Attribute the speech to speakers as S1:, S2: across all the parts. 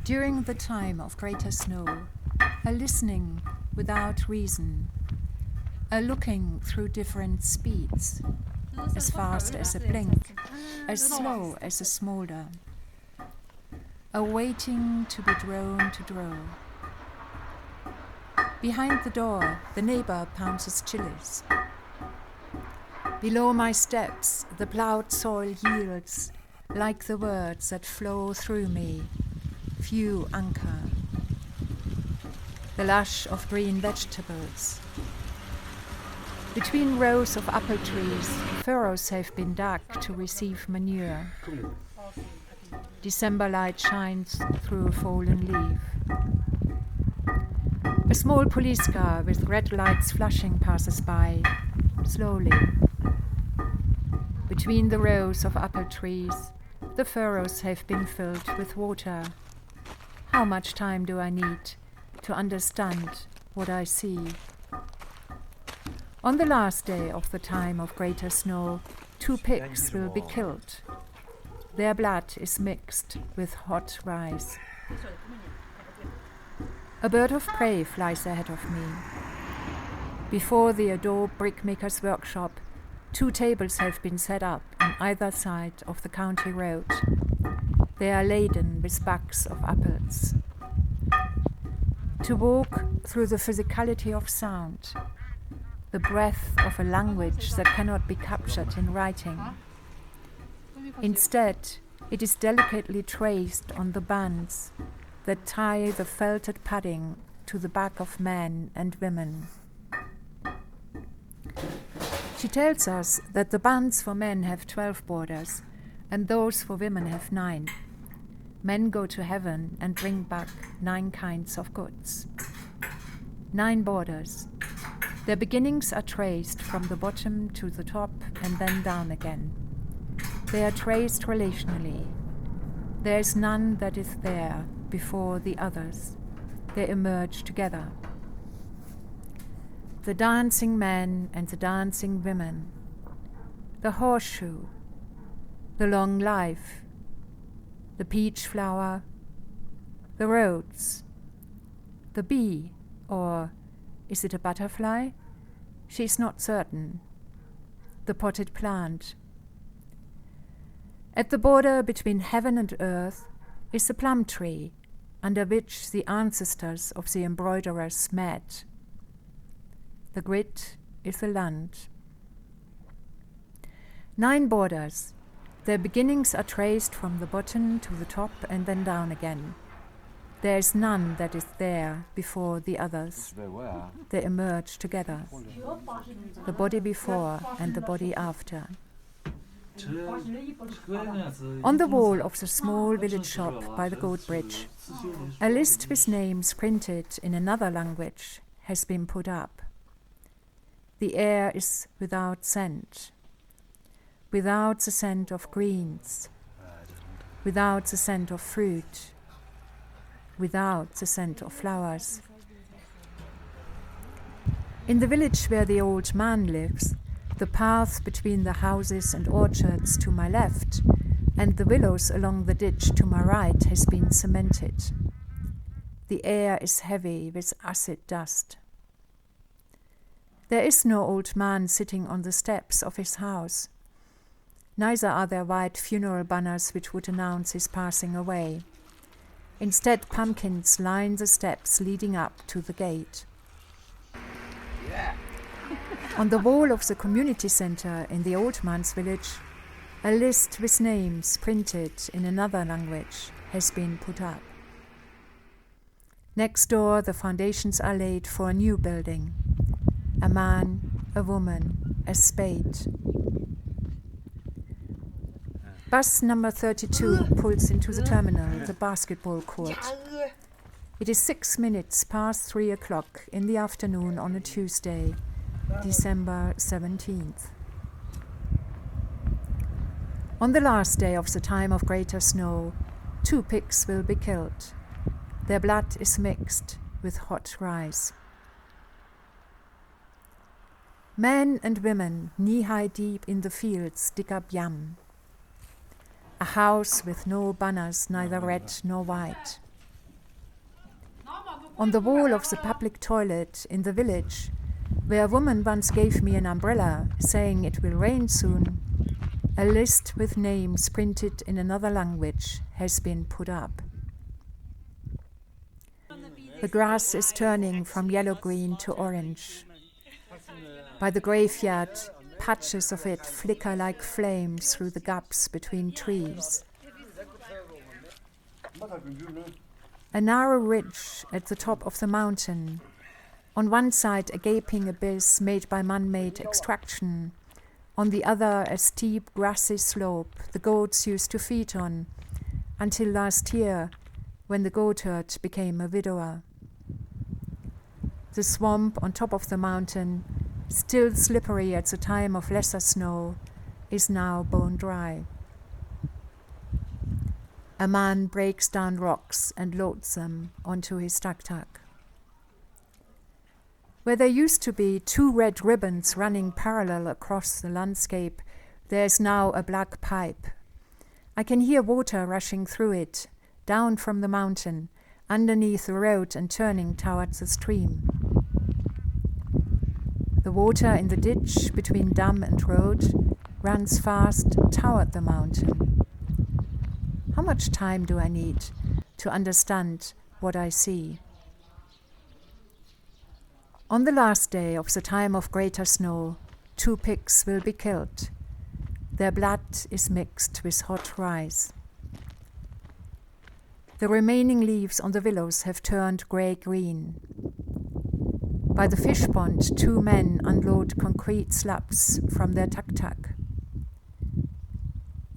S1: During the time of greater snow, a listening without reason, a looking through different speeds, as fast as a blink, as slow as a smolder, a waiting to be drawn to draw. Behind the door, the neighbor pounds his chilies. Below my steps, the plowed soil yields, like the words that flow through me, few anchor. The lush of green vegetables. Between rows of apple trees, furrows have been dug to receive manure. December light shines through a fallen leaf. A small police car with red lights flashing passes by, slowly. Between the rows of apple trees, the furrows have been filled with water. How much time do I need to understand what I see? On the last day of the time of greater snow, 2 pigs will be killed. Their blood is mixed with hot rice. A bird of prey flies ahead of me. Before the adobe brickmaker's workshop, 2 tables have been set up on either side of the county road. They are laden with bags of apples. To walk through the physicality of sound, the breath of a language that cannot be captured in writing. Instead, it is delicately traced on the bands that tie the felted padding to the back of men and women. She tells us that the bands for men have 12 borders and those for women have 9. Men go to heaven and bring back 9 kinds of goods. 9 borders. Their beginnings are traced from the bottom to the top and then down again. They are traced relationally. There is none that is there before the others. They emerge together. The dancing men and the dancing women. The horseshoe. The long life. The peach flower. The roads. The bee, or is it a butterfly? She is not certain. The potted plant. At the border between heaven and earth is the plum tree, under which the ancestors of the embroiderers met. The grid is the land. 9 borders. Their beginnings are traced from the bottom to the top and then down again. There is none that is there before the others. They emerge together. The body before and the body after. On the wall of the small village shop by the Goat Bridge, a list with names printed in another language has been put up. The air is without scent, without the scent of greens, without the scent of fruit, without the scent of flowers. In the village where the old man lives, the path between the houses and orchards to my left and the willows along the ditch to my right has been cemented. The air is heavy with acid dust. There is no old man sitting on the steps of his house. Neither are there white funeral banners which would announce his passing away. Instead, pumpkins line the steps leading up to the gate. On the wall of the community center in the old man's village, a list with names printed in another language has been put up. Next door, the foundations are laid for a new building. A man, a woman, a spade. Bus number 32 pulls into the terminal, the basketball court. It is 6 minutes past 3 o'clock in the afternoon on a Tuesday, December 17th. On the last day of the time of greater snow, 2 pigs will be killed. Their blood is mixed with hot rice. Men and women, knee-high deep in the fields, dig up yam. A house with no banners, neither red nor white. On the wall of the public toilet in the village, where a woman once gave me an umbrella, saying it will rain soon, a list with names printed in another language has been put up. The grass is turning from yellow-green to orange. By the graveyard, patches of it flicker like flames through the gaps between trees. A narrow ridge at the top of the mountain. On one side, a gaping abyss made by man-made extraction. On the other, a steep, grassy slope the goats used to feed on, until last year, when the goatherd became a widower. The swamp on top of the mountain, still slippery at the time of lesser snow, is now bone dry. A man breaks down rocks and loads them onto his tuk-tuk. Where there used to be 2 red ribbons running parallel across the landscape, there is now a black pipe. I can hear water rushing through it, down from the mountain, underneath the road and turning towards the stream. The water in the ditch between dam and road runs fast toward the mountain. How much time do I need to understand what I see? On the last day of the time of greater snow, 2 pigs will be killed. Their blood is mixed with hot rice. The remaining leaves on the willows have turned grey-green. By the fish pond, 2 men unload concrete slabs from their tuk-tuk.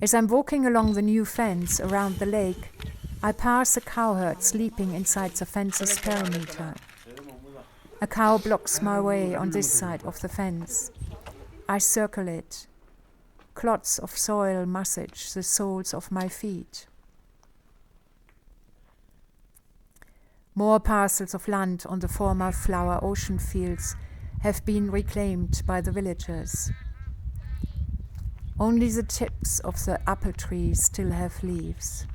S1: As I'm walking along the new fence around the lake, I pass a cowherd sleeping inside the fence's perimeter. A cow blocks my way on this side of the fence. I circle it. Clods of soil massage the soles of my feet. More parcels of land on the former flower ocean fields have been reclaimed by the villagers. Only the tips of the apple trees still have leaves.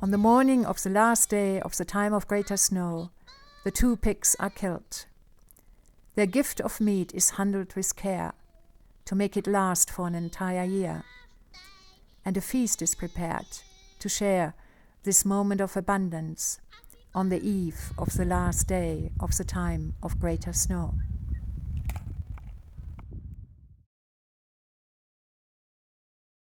S1: On the morning of the last day of the time of greater snow, the 2 pigs are killed. Their gift of meat is handled with care to make it last for an entire year. And a feast is prepared to share this moment of abundance on the eve of the last day of the time of greater snow.